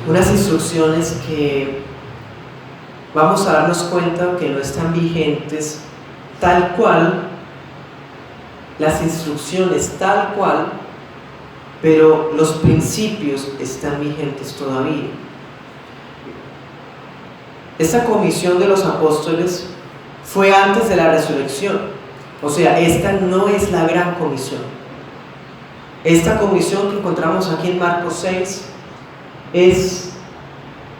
unas instrucciones que vamos a darnos cuenta que no están vigentes tal cual, las instrucciones tal cual, pero los principios están vigentes todavía. Esta comisión de los apóstoles fue antes de la resurrección, o sea, esta no es la gran comisión. Esta comisión que encontramos aquí en Marcos 6 es,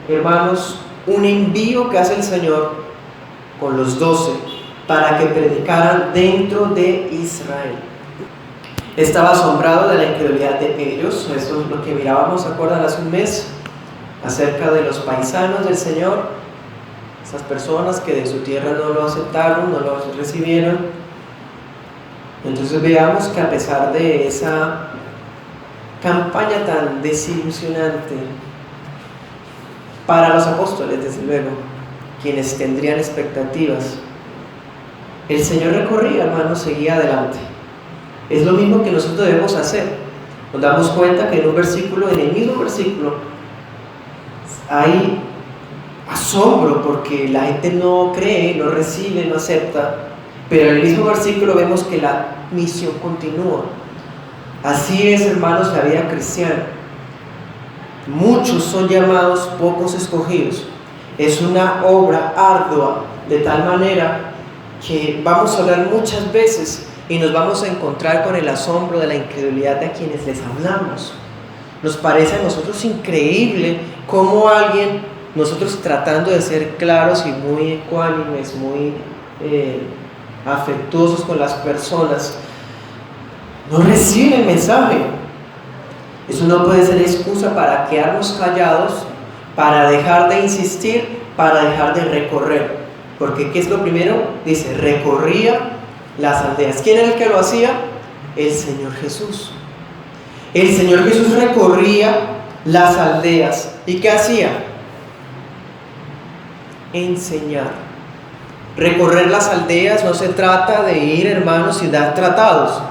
hermanos, un envío que hace el Señor con los 12 para que predicaran dentro de Israel. Estaba asombrado de la incredulidad de ellos. Eso es lo que mirábamos, ¿se acuerdan? Hace un mes, acerca de los paisanos del Señor, esas personas que de su tierra no lo aceptaron, no lo recibieron. Entonces veamos que a pesar de esa campaña tan desilusionante para los apóstoles, desde luego, quienes tendrían expectativas, el Señor recorría, hermanos, seguía adelante. Es lo mismo que nosotros debemos hacer. Nos damos cuenta que en un versículo, en el mismo versículo, hay asombro porque la gente no cree, no recibe, no acepta, pero en el mismo versículo vemos que la misión continúa. Así es, hermanos, la vida cristiana. Muchos son llamados, pocos escogidos. Es una obra ardua, de tal manera que vamos a hablar muchas veces y nos vamos a encontrar con el asombro de la incredulidad de a quienes les hablamos. Nos parece a nosotros increíble cómo alguien, nosotros tratando de ser claros y muy ecuánimes, muy afectuosos con las personas, no reciben el mensaje. Eso no puede ser excusa para quedarnos callados, para dejar de insistir, para dejar de recorrer. Porque ¿qué es lo primero? Dice, recorría las aldeas. ¿Quién era el que lo hacía? El Señor Jesús. El Señor Jesús recorría las aldeas. ¿Y qué hacía? Enseñar. Recorrer las aldeas no se trata de ir, hermanos, y dar tratados.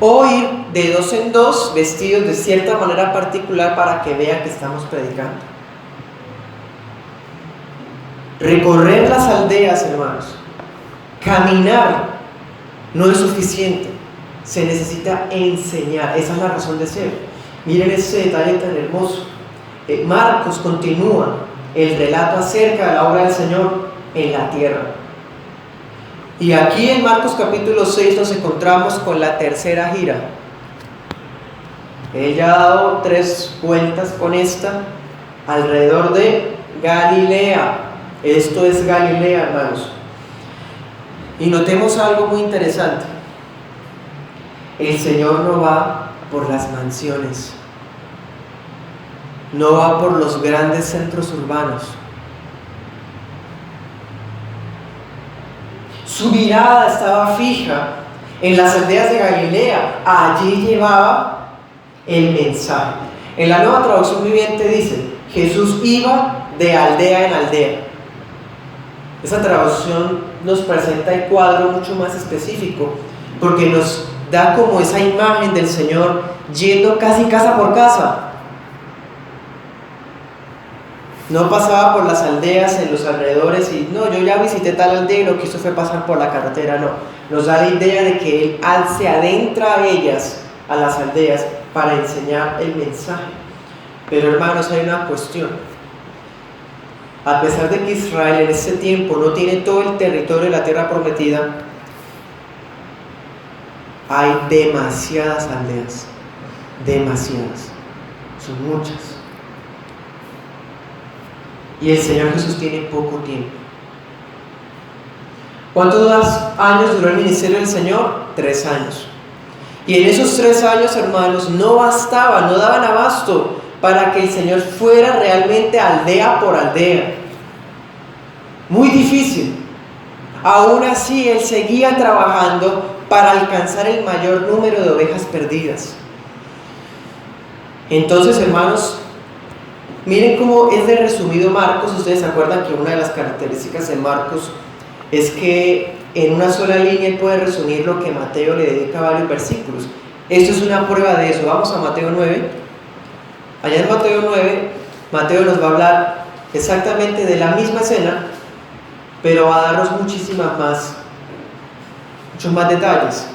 O ir de dos en dos, vestidos de cierta manera particular para que vean que estamos predicando. Recorrer las aldeas, hermanos, caminar no es suficiente. Se necesita enseñar. Esa es la razón de ser. Miren ese detalle tan hermoso. Marcos continúa el relato acerca de la obra del Señor en la tierra. Y aquí en Marcos capítulo 6 nos encontramos con la tercera gira. Él ya ha dado 3 vueltas con esta alrededor de Galilea. Esto es Galilea, hermanos. Y notemos algo muy interesante. El Señor no va por las mansiones, no va por los grandes centros urbanos. Su mirada estaba fija en las aldeas de Galilea. Allí llevaba el mensaje. En la Nueva Traducción Viviente dice: Jesús iba de aldea en aldea. Esa traducción nos presenta el cuadro mucho más específico, porque nos da como esa imagen del Señor yendo casi casa por casa. No pasaba por las aldeas en los alrededores y no, yo ya visité tal aldea y lo que hizo fue pasar por la carretera. No, nos da la idea de que Él se adentra a ellas, a las aldeas, para enseñar el mensaje. Pero hermanos, hay una cuestión. A pesar de que Israel en ese tiempo no tiene todo el territorio de la tierra prometida, hay demasiadas aldeas, demasiadas, son muchas. Y el Señor Jesús tiene poco tiempo. ¿Cuántos años duró el ministerio del Señor? 3 años. Y en esos 3 años, hermanos, no bastaba, no daban abasto para que el Señor fuera realmente aldea por aldea. Muy difícil. Aún así, Él seguía trabajando para alcanzar el mayor número de ovejas perdidas. Entonces, hermanos, miren cómo es de resumido Marcos. Ustedes se acuerdan que una de las características de Marcos es que en una sola línea él puede resumir lo que Mateo le dedica a varios versículos. Esto es una prueba de eso. Vamos a Mateo 9. Allá en Mateo 9, Mateo nos va a hablar exactamente de la misma escena, pero va a darnos muchos más detalles.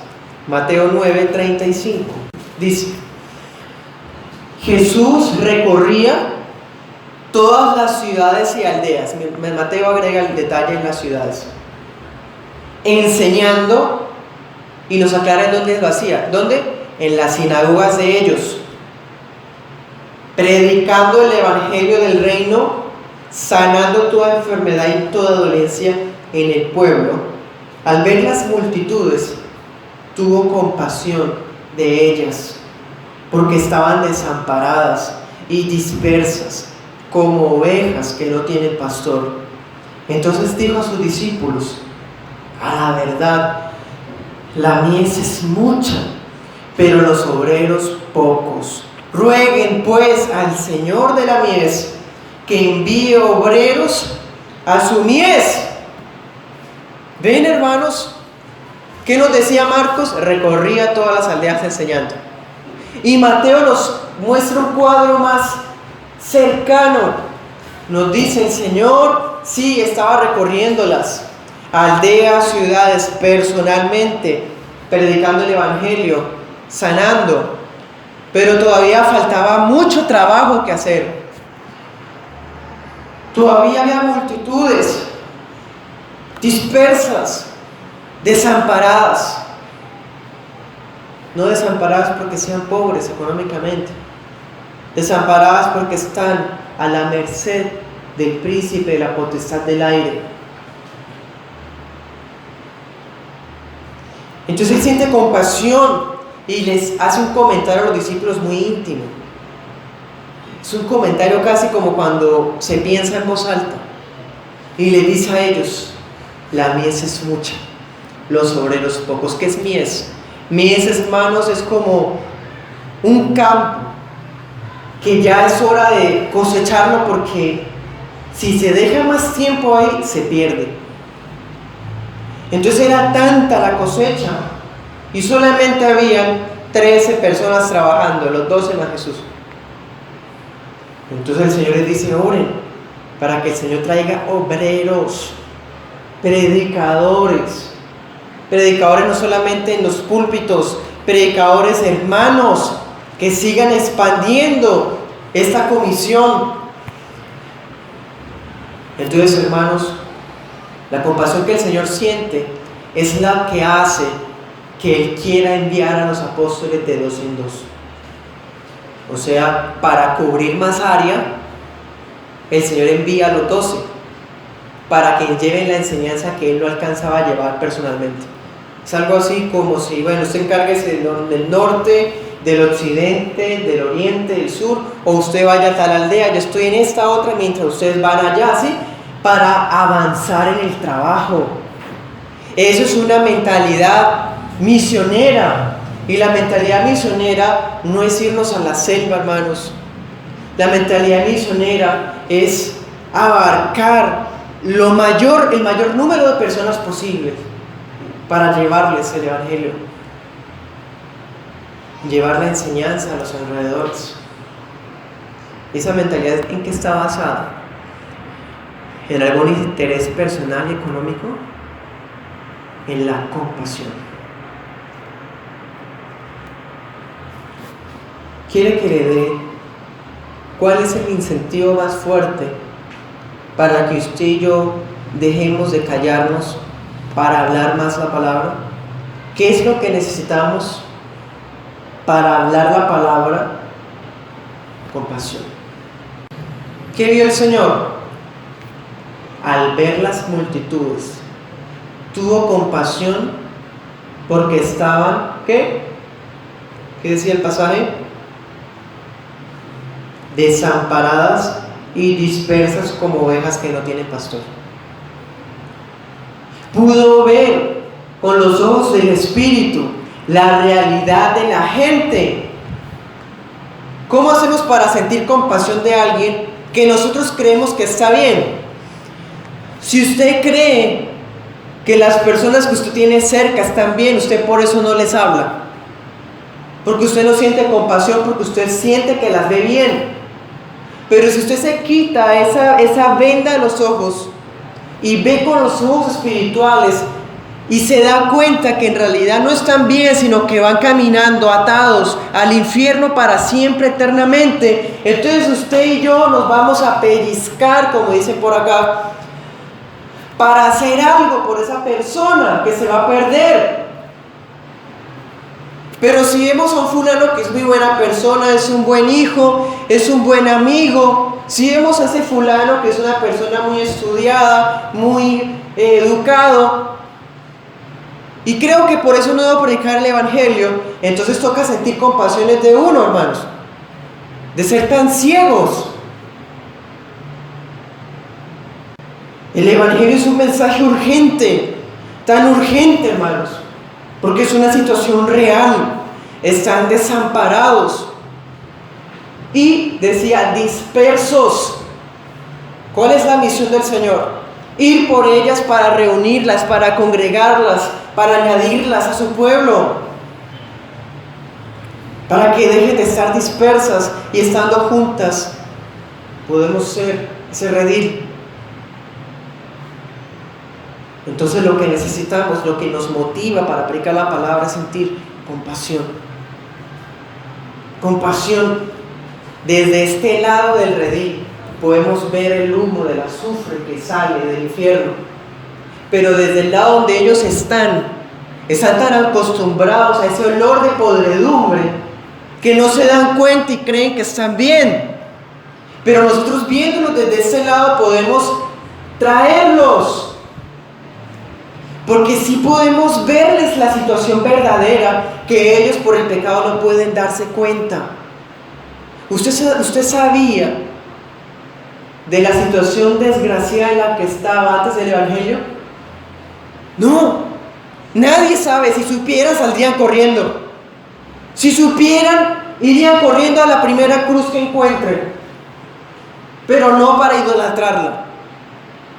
Mateo 9:35 dice: Jesús recorría todas las ciudades y aldeas. Mateo agrega el detalle en las ciudades, enseñando, y nos aclara en dónde lo hacía. ¿Dónde? En las sinagogas de ellos, predicando el evangelio del reino, sanando toda enfermedad y toda dolencia en el pueblo. Al ver las multitudes, tuvo compasión de ellas, porque estaban desamparadas y dispersas, como ovejas que no tienen pastor. Entonces dijo a sus discípulos: a la verdad, la mies es mucha, pero los obreros pocos. Rueguen pues al Señor de la mies que envíe obreros a su mies. ¿Ven, hermanos? ¿Qué nos decía Marcos? Recorría todas las aldeas enseñando. Y Mateo nos muestra un cuadro más cercano. Nos dice: el Señor sí estaba recorriéndolas, aldeas, ciudades, personalmente, predicando el evangelio, sanando, pero todavía faltaba mucho trabajo que hacer. Todavía había multitudes dispersas, desamparadas. No desamparadas porque sean pobres económicamente, desamparadas porque están a la merced del príncipe de la potestad del aire. Entonces él siente compasión y les hace un comentario a los discípulos muy íntimo. Es un comentario casi como cuando se piensa en voz alta, y le dice a ellos: la mies es mucha, los obreros pocos. ¿Qué es mies? Mies, hermanos, es como un campo que ya es hora de cosecharlo, porque si se deja más tiempo ahí, se pierde. Entonces era tanta la cosecha y solamente habían 13 personas trabajando, los 12 más Jesús. Entonces el Señor les dice: oren para que el Señor traiga obreros, predicadores no solamente en los púlpitos, predicadores hermanos que sigan expandiendo esta comisión. Entonces, hermanos, la compasión que el Señor siente es la que hace que Él quiera enviar a los apóstoles de 2 en 2. O sea, para cubrir más área, el Señor envía a los 12 para que lleven la enseñanza que Él no alcanzaba a llevar personalmente. Es algo así como si, bueno, usted encárguese del norte, del occidente, del oriente, del sur, o usted vaya a tal aldea, yo estoy en esta otra, mientras ustedes van allá, ¿sí? Para avanzar en el trabajo. Eso es una mentalidad misionera. Y la mentalidad misionera no es irnos a la selva, hermanos. La mentalidad misionera es abarcar el mayor número de personas posible para llevarles el evangelio, llevar la enseñanza a los alrededores. Esa mentalidad, ¿en qué está basada? ¿En algún interés personal y económico? En la compasión. ¿Quiere que le dé cuál es el incentivo más fuerte para que usted y yo dejemos de callarnos para hablar más la palabra? ¿Qué es lo que necesitamos para hablar la palabra? Compasión. ¿Qué vio el Señor? Al ver las multitudes, tuvo compasión porque estaban, ¿qué? ¿Qué decía el pasaje? Desamparadas y dispersas como ovejas que no tienen pastor. Pudo ver con los ojos del Espíritu la realidad de la gente. ¿Cómo hacemos para sentir compasión de alguien que nosotros creemos que está bien? Si usted cree que las personas que usted tiene cerca están bien, usted por eso no les habla, porque usted no siente compasión, porque usted siente que las ve bien. Pero si usted se quita esa venda de los ojos y ve con los ojos espirituales y se da cuenta que en realidad no están bien, sino que van caminando atados al infierno para siempre, eternamente, entonces usted y yo nos vamos a pellizcar, como dicen por acá, para hacer algo por esa persona que se va a perder. Pero si vemos a un fulano que es muy buena persona, es un buen hijo, es un buen amigo, si vemos a ese fulano que es una persona muy estudiada, muy educado, y creo que por eso no debo predicar el Evangelio, entonces toca sentir compasiones de uno, hermanos, de ser tan ciegos. El Evangelio es un mensaje urgente, tan urgente, hermanos, porque es una situación real. Están desamparados y decía dispersos. ¿Cuál es la misión del Señor? Ir por ellas para reunirlas, para congregarlas, para añadirlas a su pueblo, para que dejen de estar dispersas y estando juntas podemos ser ese redil. Entonces lo que necesitamos, lo que nos motiva para predicar la palabra es sentir compasión. Compasión. Desde este lado del redil podemos ver el humo del azufre que sale del infierno. Pero desde el lado donde ellos están tan acostumbrados a ese olor de podredumbre que no se dan cuenta y creen que están bien. Pero nosotros viéndolos desde ese lado podemos traerlos. Porque sí podemos verles la situación verdadera que ellos por el pecado no pueden darse cuenta. ¿Usted sabía de la situación desgraciada en la que estaba antes del Evangelio? No, nadie sabe. Si supieran, saldrían corriendo. Si supieran, irían corriendo a la primera cruz que encuentren. Pero no para idolatrarla,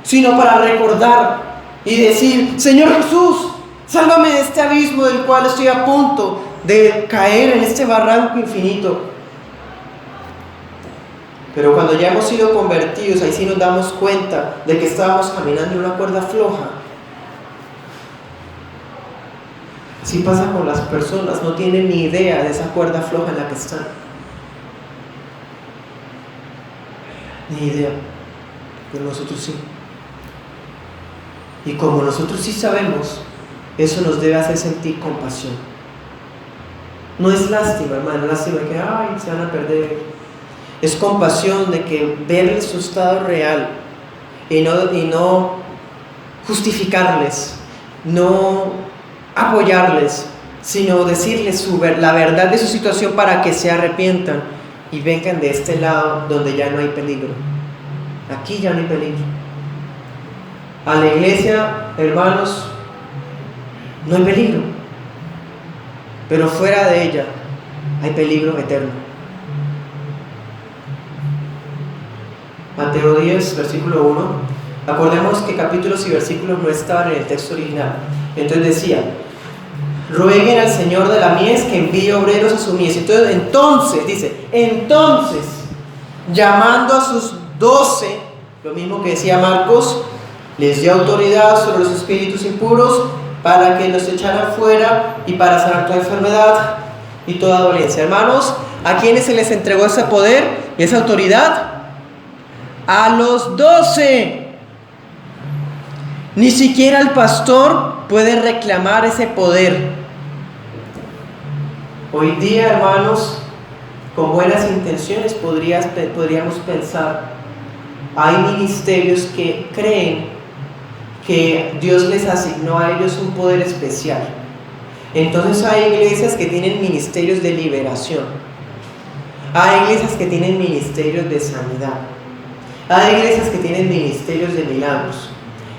sino para recordar y decir: Señor Jesús, sálvame de este abismo del cual estoy a punto de caer, en este barranco infinito. Pero cuando ya hemos sido convertidos, ahí sí nos damos cuenta de que estábamos caminando en una cuerda floja. Así pasa con las personas, no tienen ni idea de esa cuerda floja en la que están. Ni idea. Pero nosotros sí. Y como nosotros sí sabemos, eso nos debe hacer sentir compasión. No es lástima, hermano, lástima de que se van a perder. Es compasión de que ver su estado real y no justificarles, no apoyarles, sino decirles la verdad de su situación para que se arrepientan y vengan de este lado donde ya no hay peligro. Aquí ya no hay peligro. A la iglesia, hermanos, no hay peligro, pero fuera de ella hay peligro eterno. Mateo 10, versículo 1. Acordemos que capítulos y versículos no estaban en el texto original. Entonces decía: rueguen al Señor de la mies que envíe obreros a su mies. Entonces dice, llamando a sus 12, lo mismo que decía Marcos, les dio autoridad sobre los espíritus impuros para que los echaran fuera y para sanar toda enfermedad y toda dolencia. Hermanos, ¿a quiénes se les entregó ese poder y esa autoridad? A los 12. Ni siquiera el pastor puede reclamar ese poder. Hoy día, hermanos, con buenas intenciones podríamos pensar, hay ministerios que creen que Dios les asignó a ellos un poder especial. Entonces hay iglesias que tienen ministerios de liberación, hay iglesias que tienen ministerios de sanidad, hay iglesias que tienen ministerios de milagros.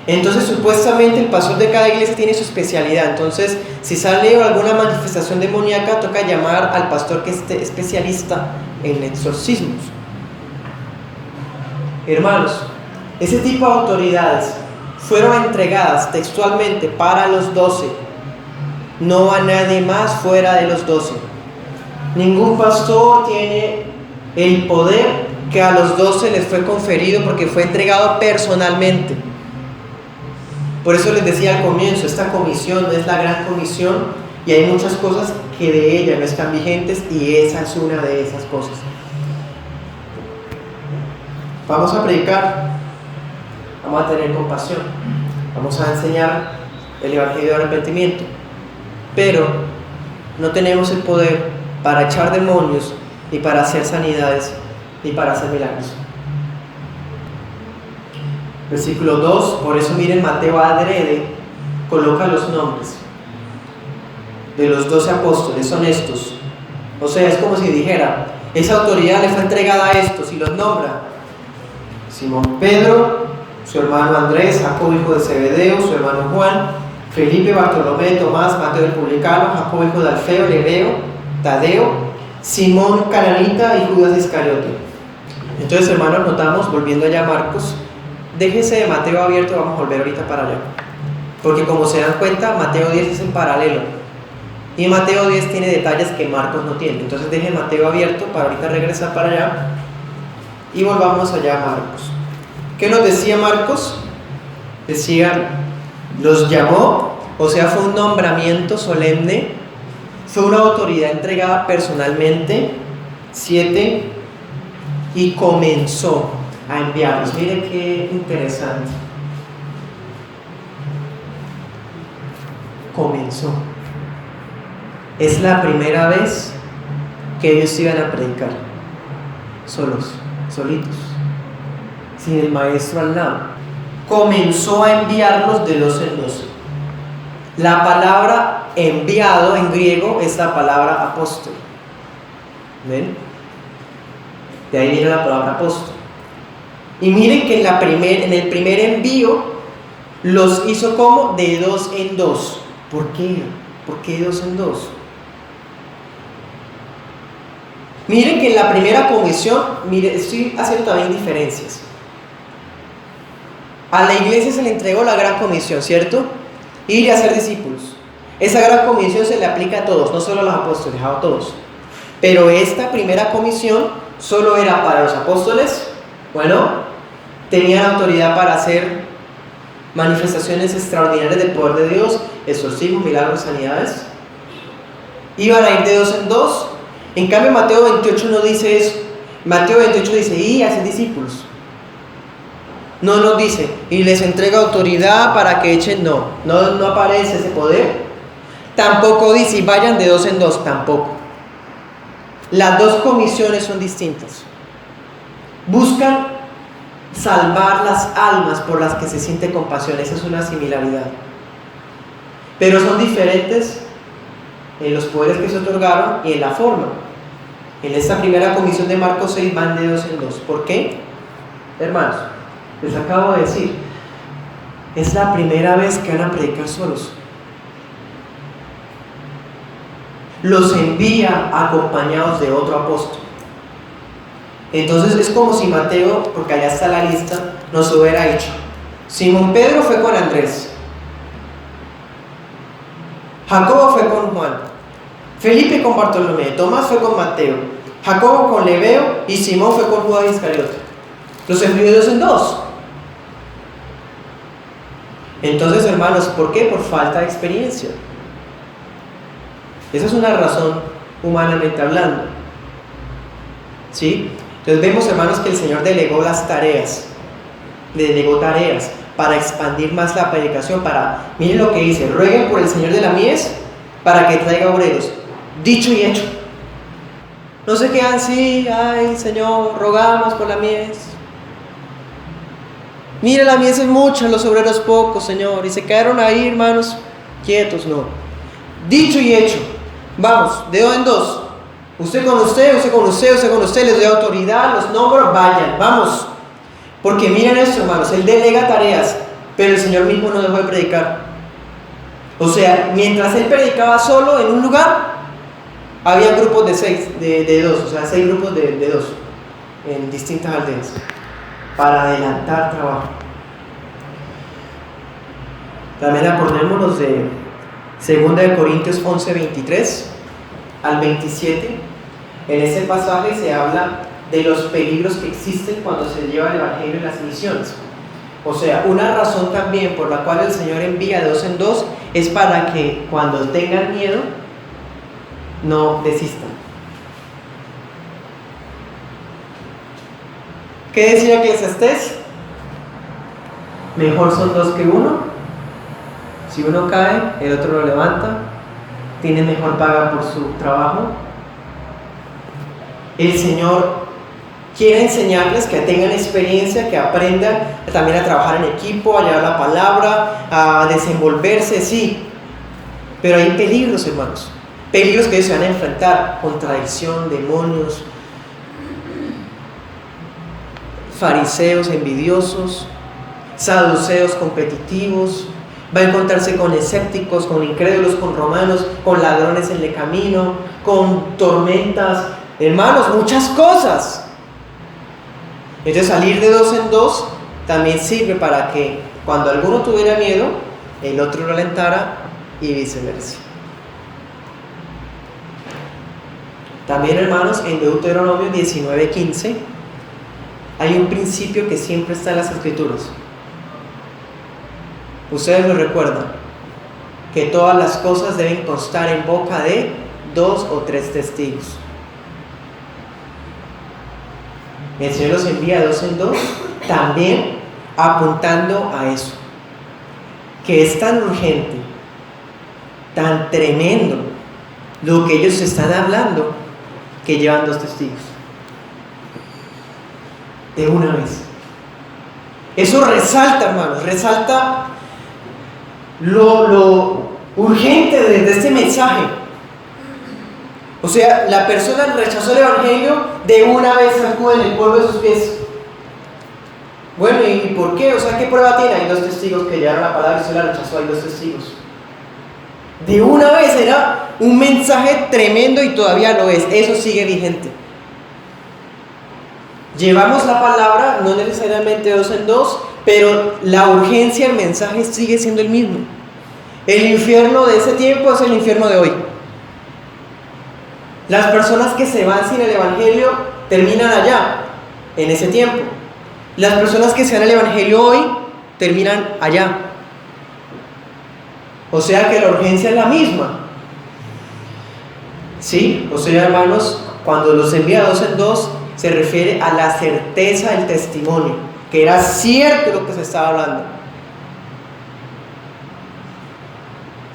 Entonces supuestamente el pastor de cada iglesia tiene su especialidad. Entonces si sale alguna manifestación demoníaca, toca llamar al pastor que esté especialista en exorcismos. Hermanos, ese tipo de autoridades fueron entregadas textualmente para los 12, no a nadie más fuera de los 12. Ningún pastor tiene el poder que a los 12 les fue conferido porque fue entregado personalmente. Por eso les decía al comienzo, esta comisión no es la gran comisión y hay muchas cosas que de ella no están vigentes y esa es una de esas cosas. Vamos a predicar, vamos a tener compasión, vamos a enseñar el evangelio de arrepentimiento, pero no tenemos el poder para echar demonios, ni para hacer sanidades, ni para hacer milagros. Versículo 2, por eso miren, Mateo adrede coloca los nombres de los 12 apóstoles, son estos. O sea, es como si dijera, esa autoridad le fue entregada a estos y los nombra: Simón Pedro, su hermano Andrés, Jacobo hijo de Zebedeo, su hermano Juan, Felipe, Bartolomé, Tomás, Mateo el publicano, Jacobo hijo de Alfeo, Lebeo, Tadeo, Simón cananita y Judas Iscariote. Entonces, hermanos, notamos, volviendo allá a Marcos, déjese de Mateo abierto, vamos a volver ahorita para allá, porque como se dan cuenta, Mateo 10 es en paralelo y Mateo 10 tiene detalles que Marcos no tiene. Entonces deje Mateo abierto para ahorita regresar para allá y volvamos allá a Marcos. ¿Qué nos decía Marcos? Decía, los llamó, o sea, fue un nombramiento solemne, fue una autoridad entregada personalmente. 7, y comenzó a enviarlos. Mire qué interesante. Comenzó. Es la primera vez que ellos iban a predicar solos, solitos, sin el maestro al lado. Comenzó a enviarlos de 12 en 12. La palabra enviado en griego es la palabra apóstol. ¿Ven? De ahí viene la palabra apóstol. Y miren que en el primer envío los hizo como de 2 en 2. ¿Por qué? ¿Por qué de 2 en 2? Miren que en la primera comisión, miren, estoy haciendo también diferencias. A la iglesia se le entregó la gran comisión, ¿cierto? Ir y hacer discípulos. Esa gran comisión se le aplica a todos, no solo a los apóstoles, a todos. Pero esta primera comisión solo era para los apóstoles. Bueno, tenían autoridad para hacer manifestaciones extraordinarias del poder de Dios, exorcismos, milagros, sanidades. Iban a ir de 2 en 2. En cambio, Mateo 28 no dice eso. Mateo 28 dice, y hacen discípulos. No nos dice, y les entrega autoridad para que echen, no aparece ese poder. Tampoco dice, y vayan de 2 en 2, tampoco. Las dos comisiones son distintas. Buscan salvar las almas por las que se siente compasión, esa es una similaridad. Pero son diferentes en los poderes que se otorgaron y en la forma. En esta primera comisión de Marcos 6 van de 2 en 2. ¿Por qué? Hermanos, les acabo de decir, es la primera vez que van a predicar solos. Los envía acompañados de otro apóstol. Entonces es como si Mateo, porque allá está la lista, nos hubiera dicho: Simón Pedro fue con Andrés, Jacobo fue con Juan, Felipe con Bartolomé, Tomás fue con Mateo, Jacobo con Lebeo y Simón fue con Judas Iscariote. Los envió de 2 en 2. Entonces, hermanos, ¿por qué? Por falta de experiencia. Esa es una razón humanamente hablando. ¿Sí? Entonces vemos, hermanos, que el Señor delegó las tareas. Le delegó tareas para expandir más la predicación. Miren lo que dice: rueguen por el Señor de la mies para que traiga obreros. Dicho y hecho. No se quedan así: ay, Señor, rogamos por la mies. Mire, la mies es mucha, los obreros pocos, Señor. Y se quedaron ahí, hermanos, quietos. No. Dicho y hecho. Vamos, de 2 en 2. Usted con usted, usted con usted, usted con usted. Les doy autoridad, los nombro, vayan, vamos. Porque miren esto, hermanos, Él delega tareas, pero el Señor mismo no dejó de predicar. O sea, mientras Él predicaba solo en un lugar, había grupos de 6, de 2, o sea, 6 grupos de 2 en distintas aldeas, para adelantar trabajo. También acordémonos de 2 Corintios 11, 23 al 27. En ese pasaje se habla de los peligros que existen cuando se lleva el Evangelio en las misiones. O sea, una razón también por la cual el Señor envía de dos en dos es para que cuando tengan miedo no desistan. ¿Qué decía Eclesiastés? Mejor son dos que uno. Si uno cae, el otro lo levanta. Tiene mejor paga por su trabajo. El Señor quiere enseñarles que tengan experiencia, que aprendan también a trabajar en equipo, a llevar la palabra, a desenvolverse, sí. Pero hay peligros, hermanos. Peligros que ellos se van a enfrentar. Contradicción, demonios, fariseos envidiosos, saduceos competitivos. Va a encontrarse con escépticos, con incrédulos, con romanos, con ladrones en el camino, con tormentas. Hermanos, muchas cosas. Entonces salir de dos en dos también sirve para que cuando alguno tuviera miedo, el otro lo alentara y viceversa. También, hermanos, en Deuteronomio 19:15 hay un principio que siempre está en las Escrituras. Ustedes lo recuerdan, que todas las cosas deben constar en boca de 2 o 3 testigos. El Señor los envía de 2 en 2, también apuntando a eso, que es tan urgente, tan tremendo lo que ellos están hablando, que llevan 2 testigos de una vez. Eso resalta, hermanos, resalta lo urgente de este mensaje. O sea, la persona rechazó el Evangelio, de una vez sacude en el polvo de sus pies. Bueno, ¿y por qué? O sea, ¿qué prueba tiene? Hay 2 testigos que llevaron la palabra y se la rechazó, hay 2 testigos. De una vez era un mensaje tremendo y todavía lo es. Eso sigue vigente. Llevamos la palabra, no necesariamente 2 en 2, pero la urgencia del mensaje sigue siendo el mismo. El infierno de ese tiempo es el infierno de hoy. Las personas que se van sin el Evangelio terminan allá, en ese tiempo. Las personas que se dan el Evangelio hoy terminan allá. O sea que la urgencia es la misma. Sí, o sea, hermanos, cuando los envía 2 en 2, se refiere a la certeza del testimonio, que era cierto lo que se estaba hablando.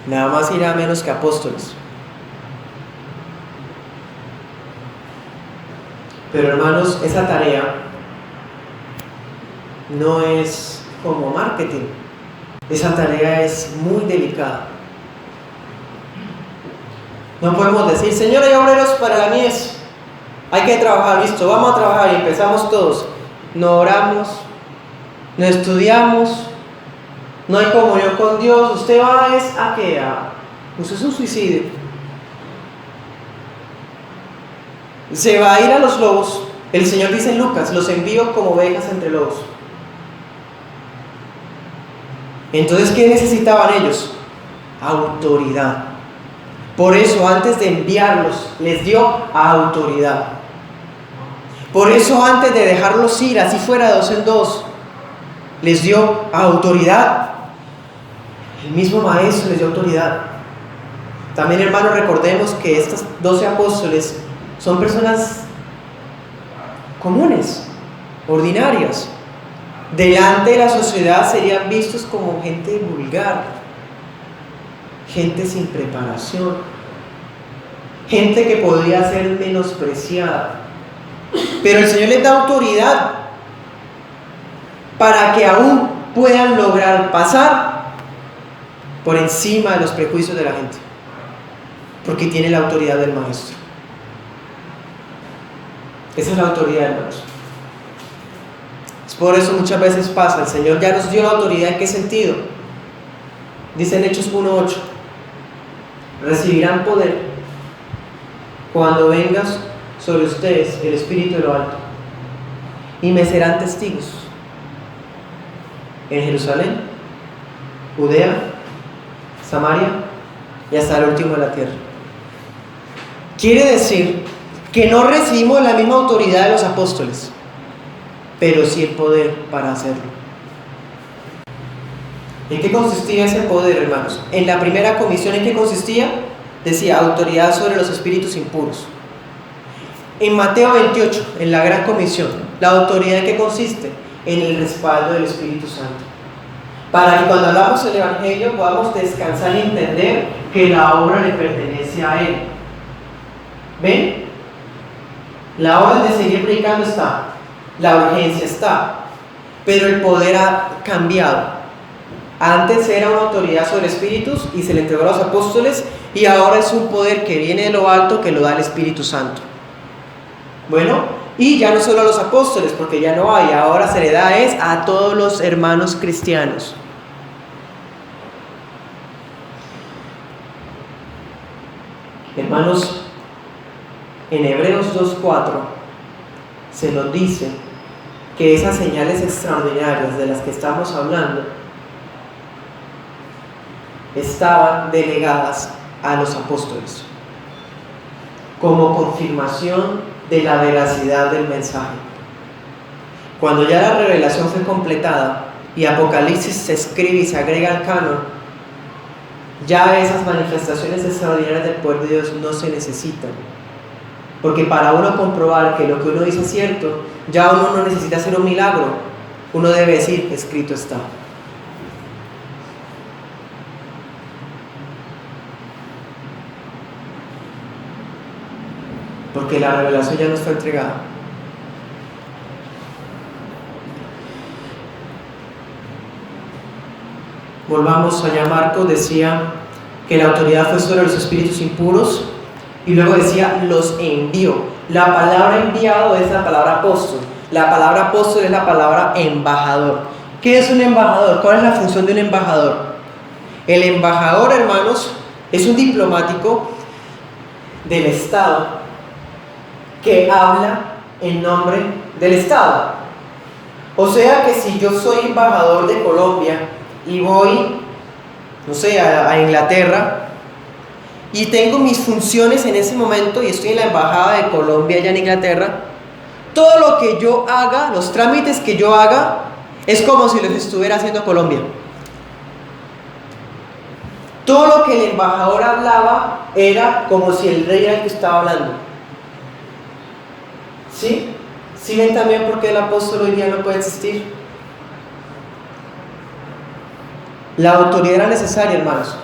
Nada más y nada menos que apóstoles. Pero, hermanos, esa tarea no es como marketing. Esa tarea es muy delicada. No podemos decir, Señor, hay obreros para la mies. Hay que trabajar, listo, vamos a trabajar y empezamos todos. No oramos, no estudiamos, no hay comunión con Dios. Usted va ¿a qué? Usted es un suicidio. Se va a ir a los lobos. El Señor dice en Lucas, los envío como ovejas entre lobos. Entonces, ¿qué necesitaban ellos? Autoridad. Por eso, antes de enviarlos, les dio autoridad. Por eso, antes de dejarlos ir, así fuera 2 en 2, les dio autoridad. El mismo Maestro les dio autoridad. También, hermanos, recordemos que estos 12 apóstoles son personas comunes, ordinarias. Delante de la sociedad serían vistos como gente vulgar, gente sin preparación, gente que podría ser menospreciada. Pero el Señor les da autoridad para que aún puedan lograr pasar por encima de los prejuicios de la gente, porque tiene la autoridad del Maestro. Esa es la autoridad, hermanos. Es por eso muchas veces pasa, el Señor ya nos dio la autoridad. ¿En qué sentido? Dice en Hechos 1:8, recibirán poder cuando vengas sobre ustedes el Espíritu de lo alto, y me serán testigos en Jerusalén, Judea, Samaria y hasta el último de la tierra. Quiere decir que no recibimos la misma autoridad de los apóstoles, pero sí el poder para hacerlo. ¿En qué consistía ese poder, hermanos? En la primera comisión, ¿en qué consistía? Decía, autoridad sobre los espíritus impuros. En Mateo 28, en la gran comisión, ¿la autoridad en qué consiste? En el respaldo del Espíritu Santo. Para que cuando hablamos del Evangelio podamos descansar y entender que la obra le pertenece a Él. ¿Ven? La orden de seguir predicando está, la urgencia está, pero el poder ha cambiado. Antes era una autoridad sobre espíritus y se le entregó a los apóstoles, y ahora es un poder que viene de lo alto, que lo da el Espíritu Santo. Bueno, y ya no solo a los apóstoles, porque ya no hay, ahora se le da a todos los hermanos cristianos. Hermanos, en Hebreos 2:4 se nos dice que esas señales extraordinarias de las que estamos hablando estaban delegadas a los apóstoles como confirmación de la veracidad del mensaje. Cuando ya la revelación fue completada y Apocalipsis se escribe y se agrega al canon, ya esas manifestaciones extraordinarias del poder de Dios no se necesitan, porque para uno comprobar que lo que uno dice es cierto, ya uno no necesita hacer un milagro, uno debe decir, escrito está. Porque la revelación ya no está entregada. Volvamos allá. Marcos decía que la autoridad fue sobre los espíritus impuros, y luego decía los envió. La palabra enviado es la palabra apóstol. La palabra apóstol es la palabra embajador. ¿Qué es un embajador? ¿Cuál es la función de un embajador? El embajador, hermanos, es un diplomático del Estado que habla en nombre del Estado. O sea que si yo soy embajador de Colombia y voy, no sé, a Inglaterra, y tengo mis funciones en ese momento y estoy en la embajada de Colombia allá en Inglaterra, todo lo que yo haga, los trámites que yo haga, es como si los estuviera haciendo Colombia. Todo lo que el embajador hablaba era como si el rey era el que estaba hablando. ¿Sí? ¿Sí ven también por qué el apóstol hoy día no puede existir? La autoridad era necesaria, hermanos.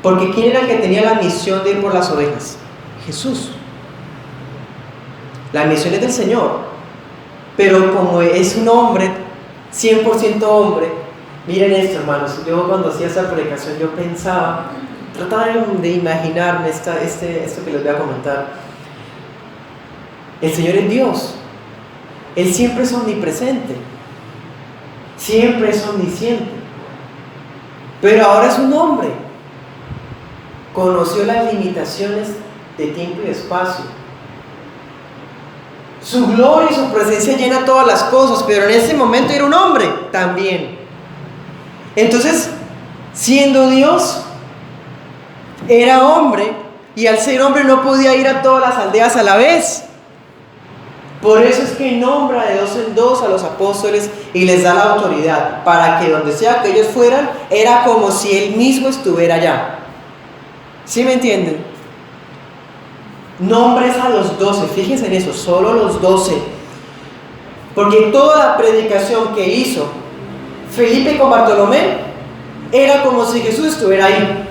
Porque ¿quién era el que tenía la misión de ir por las ovejas? Jesús. La misión es del Señor. Pero como es un hombre, 100% hombre, miren esto, hermanos. Yo cuando hacía esa predicación, yo pensaba, trataba de imaginarme esto que les voy a comentar. El Señor es Dios. Él siempre es omnipresente. Siempre es omnisciente. Pero ahora es un hombre. Conoció las limitaciones de tiempo y de espacio. Su gloria y su presencia llena todas las cosas, pero en ese momento era un hombre también. Entonces, siendo Dios, era hombre, y al ser hombre no podía ir a todas las aldeas a la vez. Por eso es que nombra de dos en dos a los apóstoles y les da la autoridad, para que donde sea que ellos fueran, era como si Él mismo estuviera allá. ¿Sí me entienden? Nombres a los 12, fíjense en eso, solo los 12. Porque toda la predicación que hizo Felipe con Bartolomé era como si Jesús estuviera ahí.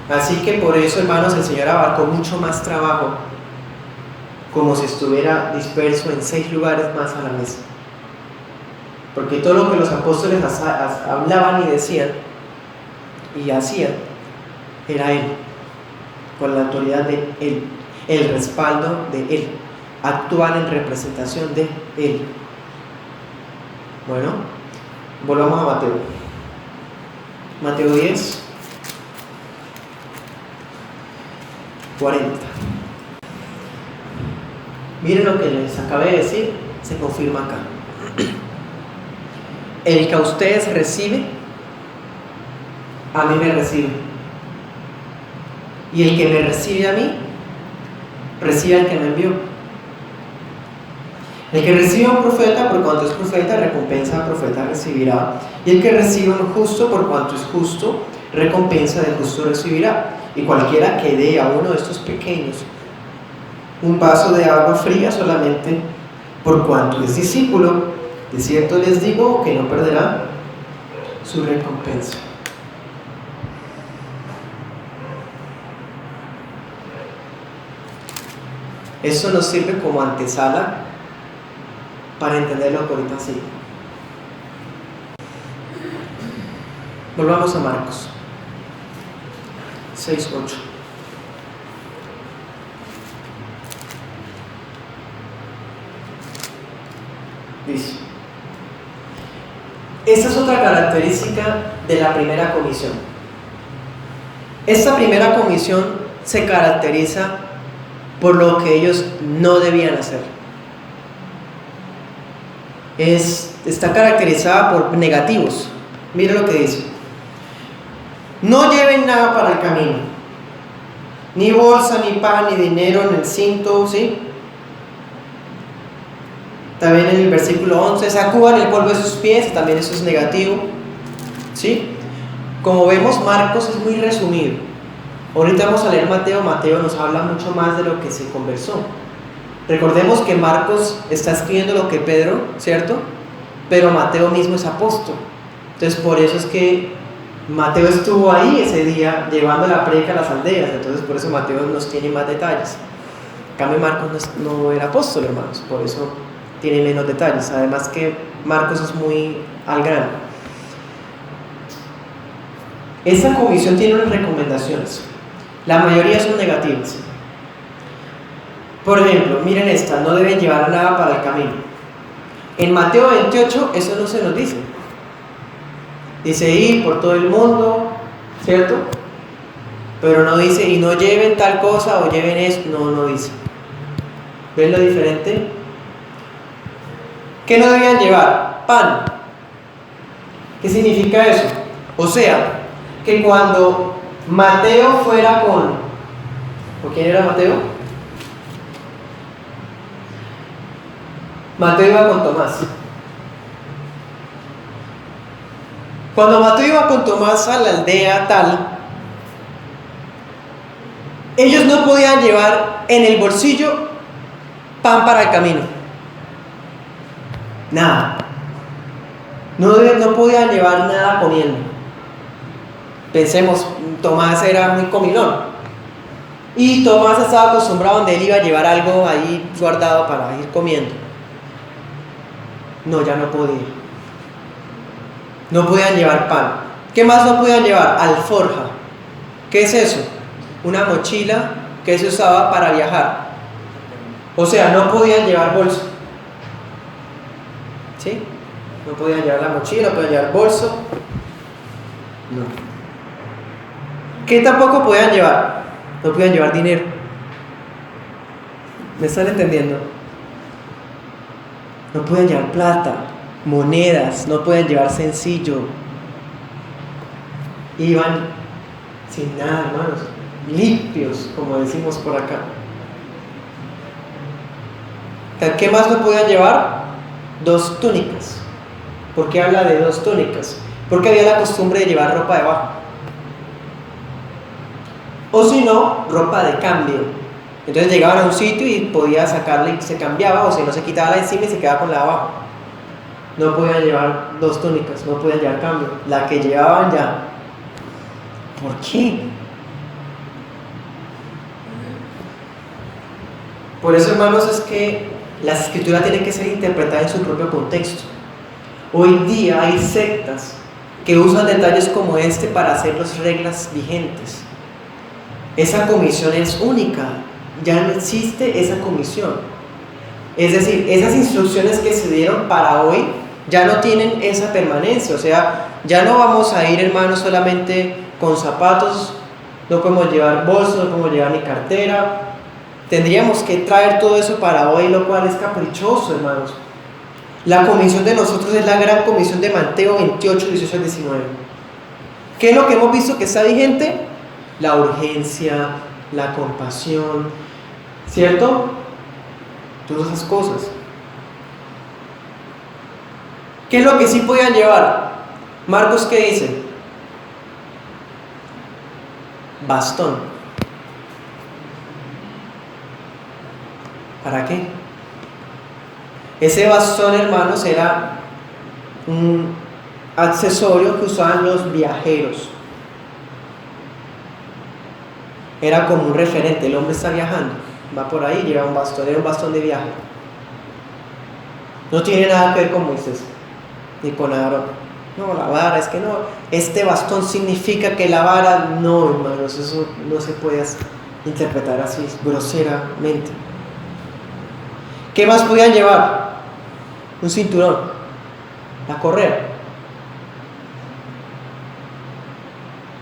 Así que por eso, hermanos, el Señor abarcó mucho más trabajo, como si estuviera disperso en 6 lugares más a la vez. Porque todo lo que los apóstoles hablaban y decían y hacían era Él, con la autoridad de Él, el respaldo de Él, actuar en representación de Él. Bueno, volvamos a Mateo. Mateo 10, 40. Miren lo que les acabé de decir, se confirma acá. El que a ustedes recibe, a mí me recibe. Y el que me recibe a mí, recibe al que me envió. El que recibe a un profeta, por cuanto es profeta, recompensa al profeta recibirá. Y el que recibe a un justo, por cuanto es justo, recompensa del justo recibirá. Y cualquiera que dé a uno de estos pequeños un vaso de agua fría solamente por cuanto es discípulo, de cierto les digo que no perderá su recompensa. Eso nos sirve como antesala para entender lo que ahorita sigue. Volvamos a Marcos 6:8. Dice: esta es otra característica de la primera comisión. Esta primera comisión se caracteriza por lo que ellos no debían hacer. Está caracterizada por negativos. Mira lo que dice: no lleven nada para el camino, ni bolsa, ni pan, ni dinero en el cinto, ¿sí? También en el versículo 11, sacudan el polvo de sus pies, también eso es negativo, ¿sí? Como vemos, Marcos es muy resumido. Ahorita vamos a leer Mateo. Mateo nos habla mucho más de lo que se conversó. Recordemos que Marcos está escribiendo lo que Pedro, ¿cierto? Pero Mateo mismo es apóstol. Entonces por eso es que Mateo estuvo ahí ese día llevando la prédica a las aldeas. Entonces por eso Mateo nos tiene más detalles. En cambio Marcos no era apóstol, hermanos, por eso tiene menos detalles. Además que Marcos es muy al grano. Esta comisión tiene unas recomendaciones. La mayoría son negativas. Por ejemplo, miren esta: no deben llevar nada para el camino. En Mateo 28 eso no se nos dice. Dice ir por todo el mundo, ¿cierto? Pero no dice y no lleven tal cosa o lleven eso. No dice. ¿Ven lo diferente? ¿Qué no debían llevar? Pan. ¿Qué significa eso? O sea, que cuando Mateo fuera con quién era Mateo? Mateo iba con Tomás. Cuando Mateo iba con Tomás a la aldea tal, ellos no podían llevar en el bolsillo pan para el camino. Nada. No podían llevar nada comiendo. Pensemos, Tomás era muy comilón. Y Tomás estaba acostumbrado donde él iba a llevar algo ahí guardado para ir comiendo. No, ya no podía. No podían llevar pan. ¿Qué más no podían llevar? Alforja. ¿Qué es eso? Una mochila que se usaba para viajar. O sea, no podían llevar bolso. ¿Sí? No podían llevar la mochila, no podían llevar bolso. No. ¿Qué tampoco podían llevar? No podían llevar dinero. ¿Me están entendiendo? No podían llevar plata, monedas, no podían llevar sencillo. Iban sin nada, hermanos, limpios, como decimos por acá. ¿Qué más no podían llevar? 2 túnicas. ¿Por qué habla de 2 túnicas? Porque había la costumbre de llevar ropa debajo. O si no, ropa de cambio. Entonces llegaban a un sitio y podía sacarla y se cambiaba, o si no se quitaba la de encima y se quedaba con la de abajo. No podían llevar 2 túnicas, no podían llevar cambio. La que llevaban ya. ¿Por qué? Por eso, hermanos, es que la escritura tiene que ser interpretada en su propio contexto. Hoy día hay sectas que usan detalles como este para hacer las reglas vigentes. Esa comisión es única, ya no existe esa comisión. Es decir, esas instrucciones que se dieron para hoy ya no tienen esa permanencia. O sea, ya no vamos a ir, hermanos, solamente con zapatos, no podemos llevar bolsos, no podemos llevar ni cartera. Tendríamos que traer todo eso para hoy, lo cual es caprichoso, hermanos. La comisión de nosotros es la gran comisión de Mateo 28, 18 al 19. ¿Qué es lo que hemos visto que está vigente? la urgencia, la compasión, ¿cierto? Todas esas cosas. ¿Qué es lo que sí podían llevar? Marcos, ¿qué dice? Bastón. ¿Para qué? Ese bastón, hermanos, era un accesorio que usaban los viajeros. Era como un referente. El hombre está viajando, va por ahí, lleva un bastón, era un bastón de viaje. No tiene nada que ver con Moisés ni con Aarón. No, la vara, es que no, este bastón significa que la vara, no, hermanos, eso no se puede interpretar así, groseramente. ¿Qué más podían llevar? Un cinturón, la correa.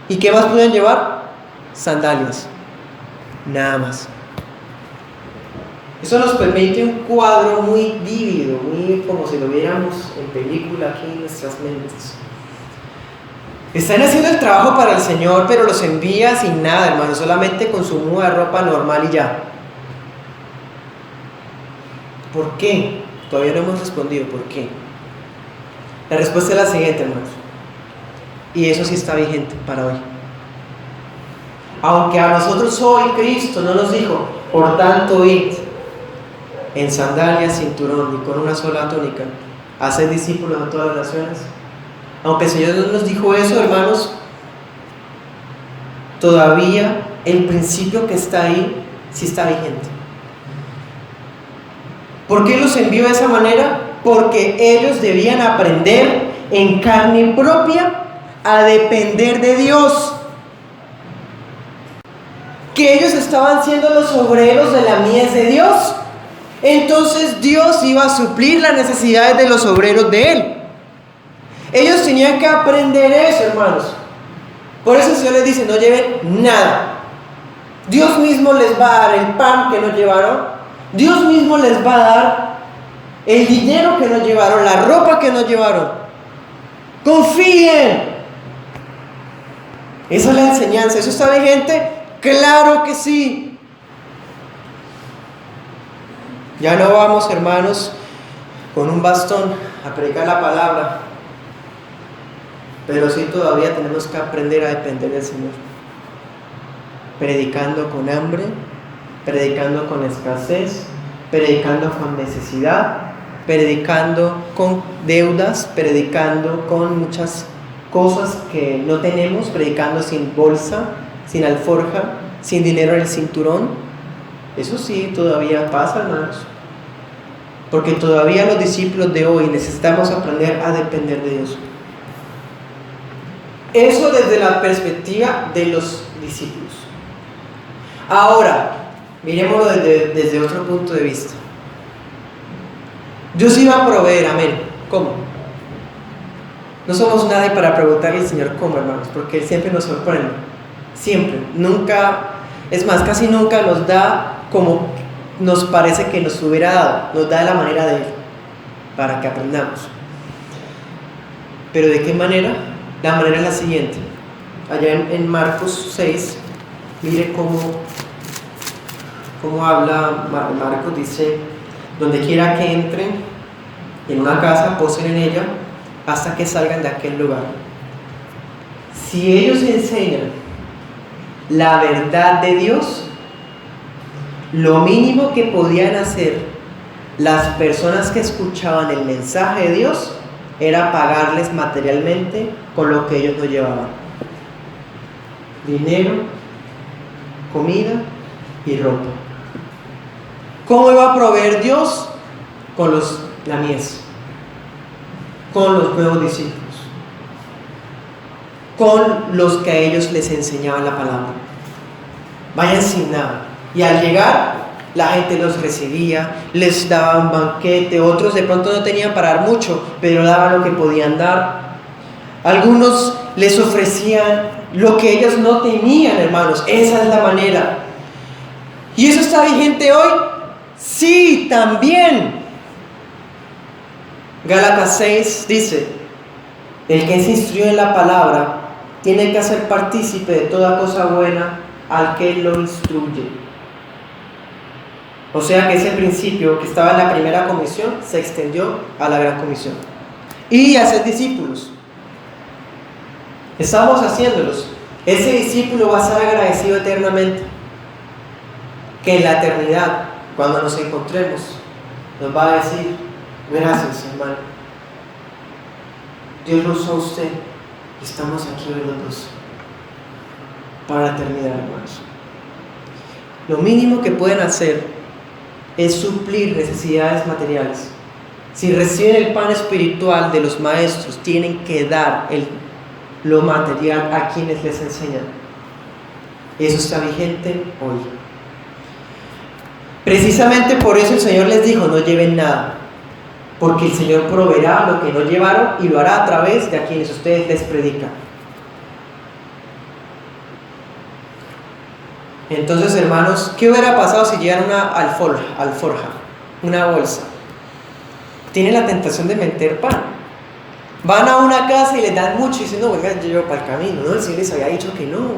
¿Y qué más podían llevar? Sandalias, nada más. Eso nos permite un cuadro muy vívido, muy como si lo viéramos en película aquí en nuestras mentes. Están haciendo el trabajo para el Señor, pero los envía sin nada, hermano, solamente con su muda de ropa normal y ya. ¿Por qué? Todavía no hemos respondido, ¿por qué? La respuesta es la siguiente, hermanos. Y eso sí está vigente para hoy. Aunque a nosotros hoy Cristo no nos dijo, por tanto id en sandalias, cinturón y con una sola túnica, hacer discípulos a todas las naciones. Aunque el Señor no nos dijo eso, hermanos, todavía el principio que está ahí sí está vigente. ¿Por qué los envió de esa manera? Porque ellos debían aprender en carne propia a depender de Dios. Que ellos estaban siendo los obreros de la mies de Dios. Entonces Dios iba a suplir las necesidades de los obreros de Él. Ellos tenían que aprender eso, hermanos. Por eso el Señor les dice, no lleven nada. Dios mismo les va a dar el pan que no llevaron. Dios mismo les va a dar el dinero que no llevaron, la ropa que no llevaron. Confíen. Esa es la enseñanza. ¿Eso está vigente? Claro que sí. Ya no vamos, hermanos, con un bastón a predicar la palabra, pero sí todavía tenemos que aprender a depender del Señor. Predicando con hambre, predicando con escasez, predicando con necesidad, predicando con deudas, predicando con muchas cosas que no tenemos, predicando sin bolsa, sin alforja, sin dinero en el cinturón. Eso sí todavía pasa, hermanos, porque todavía los discípulos de hoy necesitamos aprender a depender de Dios. Eso desde la perspectiva de los discípulos. Ahora, miremoslo desde otro punto de vista. Dios iba a proveer, amén. ¿Cómo? No somos nadie para preguntarle al Señor cómo, hermanos, porque Él siempre nos sorprende. Siempre, nunca, es más, casi nunca nos da como nos parece que nos hubiera dado, nos da de la manera de Él, para que aprendamos. ¿Pero de qué manera? La manera es la siguiente. Allá en Marcos 6, mire cómo habla Marcos. Dice, donde quiera que entren en una casa, posen en ella hasta que salgan de aquel lugar. Si ellos enseñan la verdad de Dios, lo mínimo que podían hacer las personas que escuchaban el mensaje de Dios era pagarles materialmente con lo que ellos no llevaban: dinero, comida y ropa. ¿Cómo iba a proveer Dios? Con la mies, con los nuevos discípulos, con los que a ellos les enseñaban la palabra. Vayan sin nada. Y al llegar, la gente los recibía, les daba un banquete. Otros de pronto no tenían para dar mucho, pero daban lo que podían dar. Algunos les ofrecían lo que ellos no tenían, hermanos. Esa es la manera. ¿Y eso está vigente hoy? Sí, también. Gálatas 6 dice: el que se instruye en la palabra tiene que hacer partícipe de toda cosa buena al que lo instruye. O sea que ese principio que estaba en la primera comisión se extendió a la gran comisión. Y hacer discípulos. Estamos haciéndolos. Ese discípulo va a estar agradecido eternamente. Que en la eternidad, cuando nos encontremos, nos va a decir: gracias, hermano. Dios lo usó a usted. Y estamos aquí hoy los dos. Para la eternidad, hermanos. Lo mínimo que pueden hacer es suplir necesidades materiales. Si reciben el pan espiritual de los maestros, tienen que dar lo material a quienes les enseñan. Eso está vigente hoy. Precisamente por eso el Señor les dijo: no lleven nada, porque el Señor proveerá lo que no llevaron y lo hará a través de a quienes ustedes les predican. Entonces, hermanos, ¿qué hubiera pasado si llevan una alforja, una bolsa? Tienen la tentación de meter pan. Van a una casa y les dan mucho y dicen: no, venga, yo llevo para el camino. No, el Señor les había dicho que no.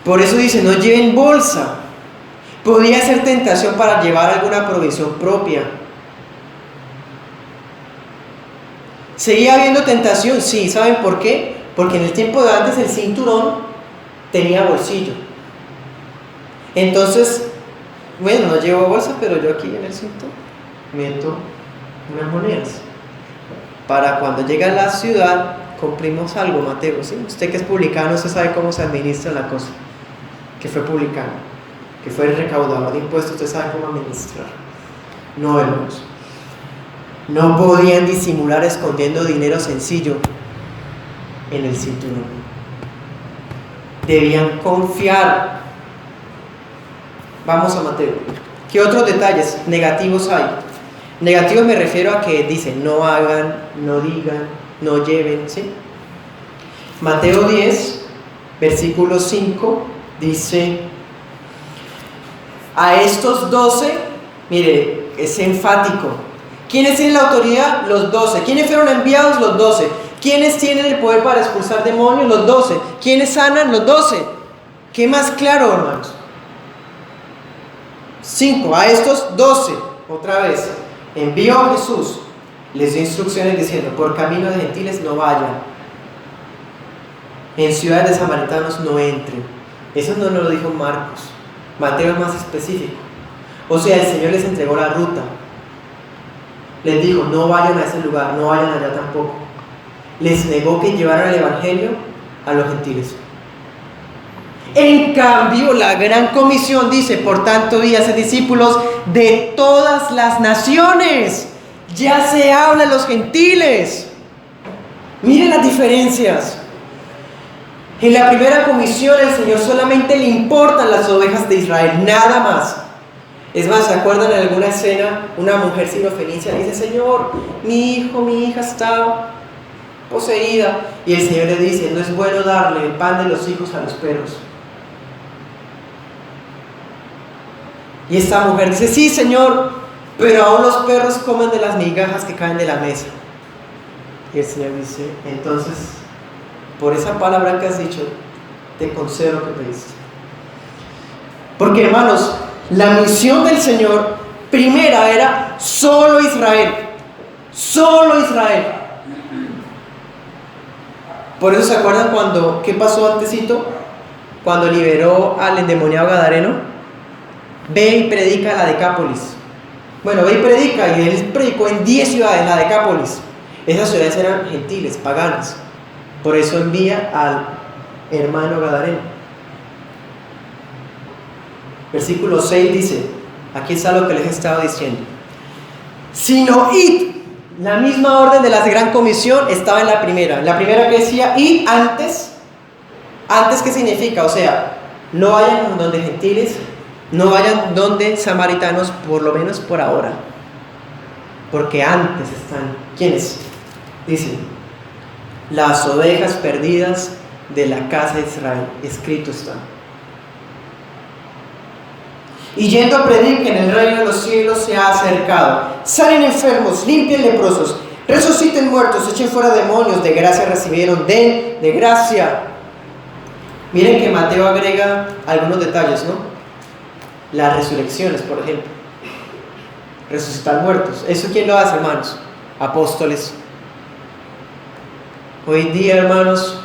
Por eso dice: no lleven bolsa. Podría ser tentación para llevar alguna provisión propia. ¿Seguía habiendo tentación? Sí. ¿Saben por qué? Porque en el tiempo de antes el cinturón tenía bolsillo. Entonces, bueno, no llevo bolsa, pero yo aquí en el cinturón meto unas monedas. Para cuando llegue a la ciudad, cumplimos algo, Mateo, ¿sí? Usted que es publicano, usted sabe cómo se administra la cosa. Que fue publicano, que fue el recaudador de impuestos, usted sabe cómo administrar. No, hermanos. No podían disimular escondiendo dinero sencillo en el cinturón. Debían confiar. Vamos a Mateo. ¿Qué otros detalles negativos hay? Negativos me refiero a que dicen: no hagan, no digan, no lleven, ¿sí? Mateo 10, versículo 5, dice: a estos 12, mire, es enfático. ¿Quiénes tienen la autoridad? Los 12. ¿Quiénes fueron enviados? Los 12. ¿Quiénes tienen el poder para expulsar demonios? Los 12. ¿Quiénes sanan? Los 12. ¿Qué más claro, hermanos? 5. A estos 12, otra vez, envió a Jesús, les dio instrucciones diciendo: por camino de gentiles no vayan, en ciudades de samaritanos no entren. Eso no nos lo dijo Marcos. Mateo es más específico. O sea, el Señor les entregó la ruta. Les dijo: no vayan a ese lugar, no vayan allá tampoco. Les negó que llevaran el evangelio a los gentiles. En cambio, la gran comisión dice: por tanto, y haced discípulos de todas las naciones. Ya se habla de los gentiles. Miren las diferencias. En la primera comisión el Señor solamente le importan las ovejas de Israel, nada más. Es más, ¿se acuerdan en alguna escena? Una mujer sirofenicia dice: Señor, mi hijo, mi hija está poseída. Y el Señor le dice: no es bueno darle el pan de los hijos a los perros. Y esta mujer dice: sí, Señor, pero aún los perros comen de las migajas que caen de la mesa. Y el Señor dice: entonces, por esa palabra que has dicho, te concedo lo que pediste. Porque, hermanos, la misión del Señor primera era solo Israel. Solo Israel. Por eso, ¿se acuerdan qué pasó antesito? Cuando liberó al endemoniado gadareno. Ve y predica la Decápolis. Bueno, ve y predica, y él predicó en 10 ciudades, la Decápolis. Esas ciudades eran gentiles, paganas. Por eso envía al hermano gadareno. Versículo 6 dice: aquí está lo que les estaba diciendo. Sino id. La misma orden de la gran comisión estaba en la primera. La primera que decía: id antes. ¿Antes qué significa? O sea, no vayan donde gentiles, no vayan donde samaritanos, por lo menos por ahora. Porque antes están, ¿quiénes? Dicen: las ovejas perdidas de la casa de Israel. Escrito está. Y yendo a predicar, el reino de los cielos se ha acercado. Salen enfermos, limpian leprosos, Resuciten muertos, echen fuera demonios, de gracia recibieron, den de gracia. Miren que Mateo agrega algunos detalles, ¿no? Las resurrecciones, por ejemplo. Resucitar muertos. ¿Eso quién lo hace, hermanos? Apóstoles. Hoy día, hermanos,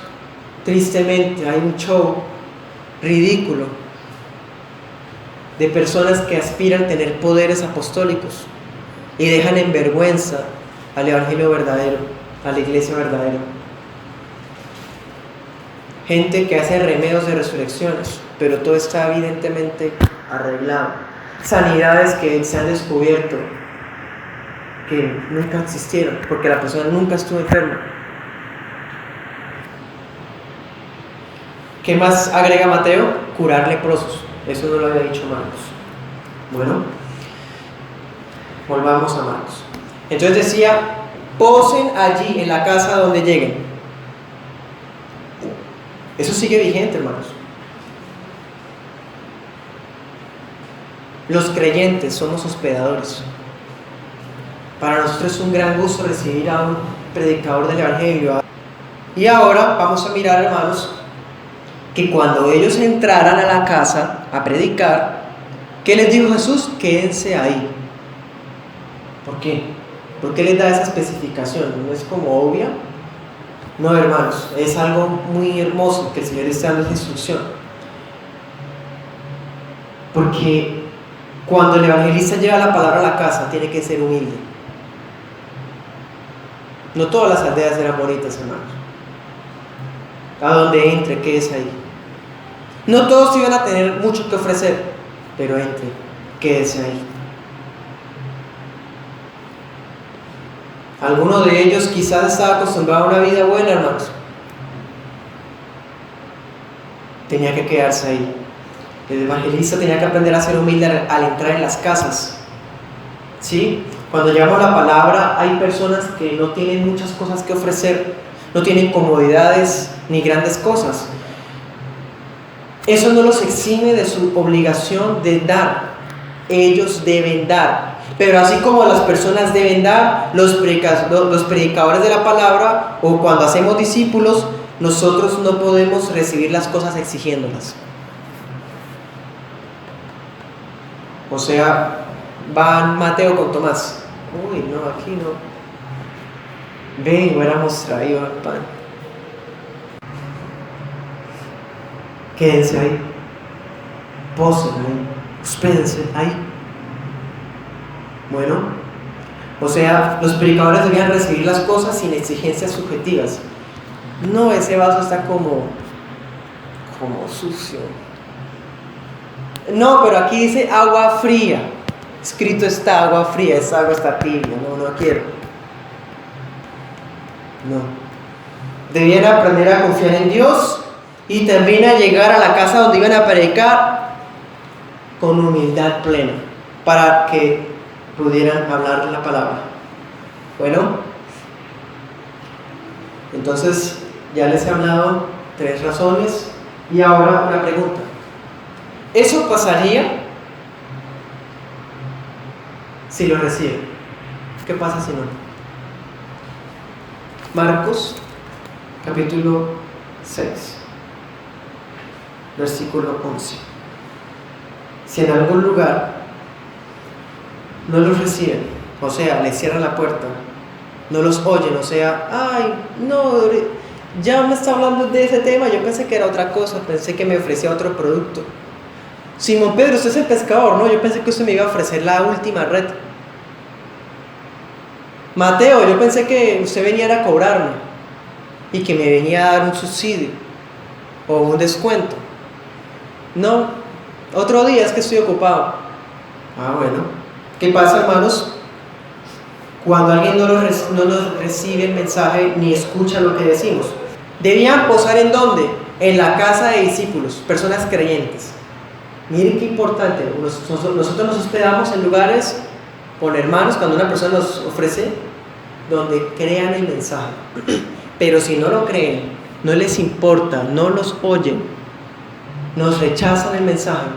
tristemente hay un show ridículo de personas que aspiran a tener poderes apostólicos y dejan en vergüenza al evangelio verdadero, a la iglesia verdadera. Gente que hace remedios de resurrecciones, pero todo está evidentemente arreglado. Sanidades que se han descubierto que nunca existieron, porque la persona nunca estuvo enferma. ¿Qué más agrega Mateo? Curar leprosos. Eso no lo había dicho Marcos. Bueno, volvamos a Marcos. Entonces decía, posen allí en la casa donde lleguen. Eso sigue vigente, hermanos. Los creyentes somos hospedadores. Para nosotros es un gran gusto recibir a un predicador del evangelio. Y ahora vamos a mirar, hermanos, que cuando ellos entraran a la casa a predicar, ¿qué les dijo Jesús? Quédense ahí. ¿Por qué? ¿Por qué les da esa especificación? ¿No es como obvia? No, hermanos, es algo muy hermoso que el Señor esté dando esa instrucción. Porque cuando el evangelista lleva la palabra a la casa, tiene que ser humilde. No todas las aldeas eran bonitas, hermanos. A donde entre, quédese ahí. No todos iban a tener mucho que ofrecer, pero entre, quédese ahí. Alguno de ellos quizás estaba acostumbrado a una vida buena, hermanos. Tenía que quedarse ahí. El evangelista tenía que aprender a ser humilde al entrar en las casas. ¿Sí? Cuando llevamos la palabra, hay personas que no tienen muchas cosas que ofrecer, no tienen comodidades ni grandes cosas. Eso no los exime de su obligación de dar. Ellos deben dar. Pero así como las personas deben dar, los predicadores de la palabra, o cuando hacemos discípulos, nosotros no podemos recibir las cosas exigiéndolas. O sea, van Mateo con Tomás. Uy, no, aquí no. Ven, hubiéramos traído el pan. Quédense ahí. Posen ahí. Hospédense ahí. Bueno, o sea, los predicadores debían recibir las cosas sin exigencias subjetivas. No, ese vaso está como sucio. No, pero aquí dice agua fría. Escrito está agua fría, esa agua está tibia. No quiero. No. Debían aprender a confiar en Dios y también a llegar a la casa donde iban a predicar con humildad plena, para que pudieran hablar la palabra. Bueno, entonces ya les he hablado 3 razones y ahora una pregunta. ¿Eso pasaría si lo reciben? ¿Qué pasa si no? Marcos capítulo 6 versículo 11. Si en algún lugar no los reciben, o sea, les cierran la puerta, no los oyen, o sea, ay, no, ya me está hablando de ese tema, yo pensé que era otra cosa, pensé que me ofrecía otro producto. Simón Pedro, usted es el pescador, no, yo pensé que usted me iba a ofrecer la última red. Mateo, yo pensé que usted venía a cobrarme y que me venía a dar un subsidio o un descuento. No, otro día, es que estoy ocupado. Ah, bueno. ¿Qué pasa, hermanos? Cuando alguien no nos recibe el mensaje ni escucha lo que decimos. Debían posar ¿en dónde? En la casa de discípulos, personas creyentes. Miren qué importante. Nosotros nos hospedamos en lugares con hermanos, cuando una persona nos ofrece, donde crean el mensaje. Pero si no lo creen, no les importa, no los oyen, nos rechazan el mensaje,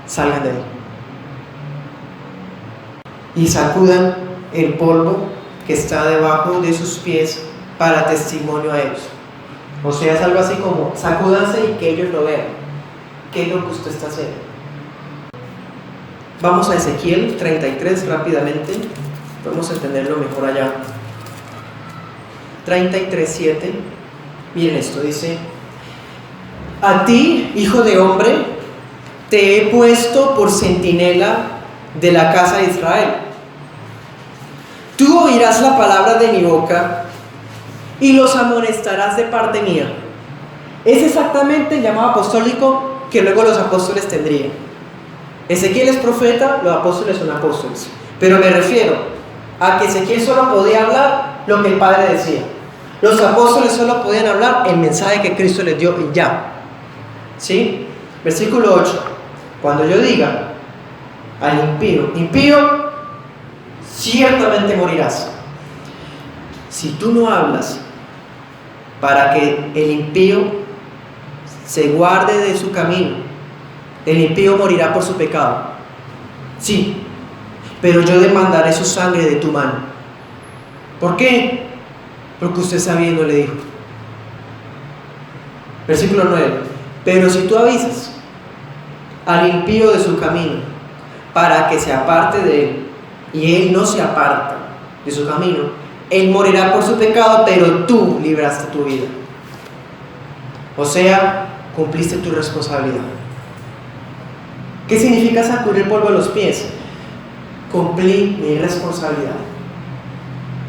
salgan de ahí y sacudan el polvo que está debajo de sus pies para testimonio a ellos. O sea, es algo así como sacúdanse y que ellos lo vean. ¿Qué es lo que usted está haciendo? Vamos a Ezequiel 33 rápidamente. Podemos entenderlo mejor allá. 33:7. Miren esto, dice: a ti, hijo de hombre, te he puesto por centinela de la casa de Israel. Tú oirás la palabra de mi boca y los amonestarás de parte mía. Es exactamente el llamado apostólico que luego los apóstoles tendrían. Ezequiel es profeta, los apóstoles son apóstoles. Pero me refiero a que Ezequiel solo podía hablar lo que el Padre decía. Los apóstoles solo podían hablar el mensaje que Cristo les dio y ya. ¿Sí? Versículo 8. Cuando yo diga al impío, ciertamente morirás. Si tú no hablas para que el impío se guarde de su camino, el impío morirá por su pecado. Sí, pero yo demandaré su sangre de tu mano. ¿Por qué? Porque usted sabiendo le dijo. Versículo 9. Pero si tú avisas al impío de su camino para que se aparte de él, y él no se aparta de su camino, él morirá por su pecado, pero tú libraste tu vida. O sea, cumpliste tu responsabilidad. ¿Qué significa sacudir polvo a los pies? Cumplí mi responsabilidad.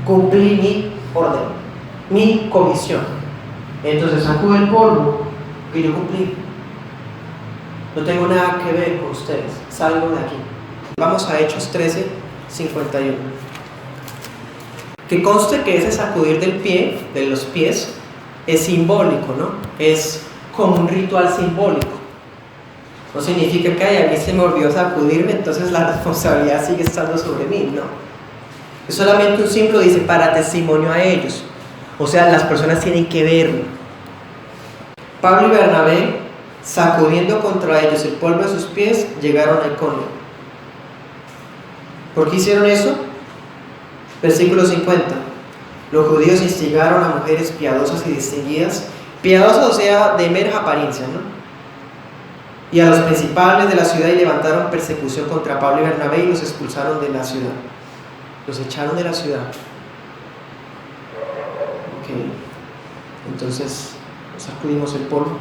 Cumplí mi orden, mi comisión. Entonces sacude el polvo que yo cumplí. No tengo nada que ver con ustedes. Salgo de aquí. Vamos a Hechos 13:51. Que conste que ese sacudir de los pies, es simbólico, ¿no? Es como un ritual simbólico. No significa que a mí se me olvidó sacudirme, entonces la responsabilidad sigue estando sobre mí, no. Es solamente un símbolo, dice, para testimonio a ellos. O sea, las personas tienen que verlo. Pablo y Bernabé, sacudiendo contra ellos el polvo de sus pies, llegaron a Iconio. ¿Por qué hicieron eso? Versículo 50. Los judíos instigaron a mujeres piadosas y distinguidas, piadosas, o sea, de mera apariencia, ¿no? Y a los principales de la ciudad, y levantaron persecución contra Pablo y Bernabé y los expulsaron de la ciudad. Los echaron de la ciudad. Ok. Entonces, sacudimos el polvo.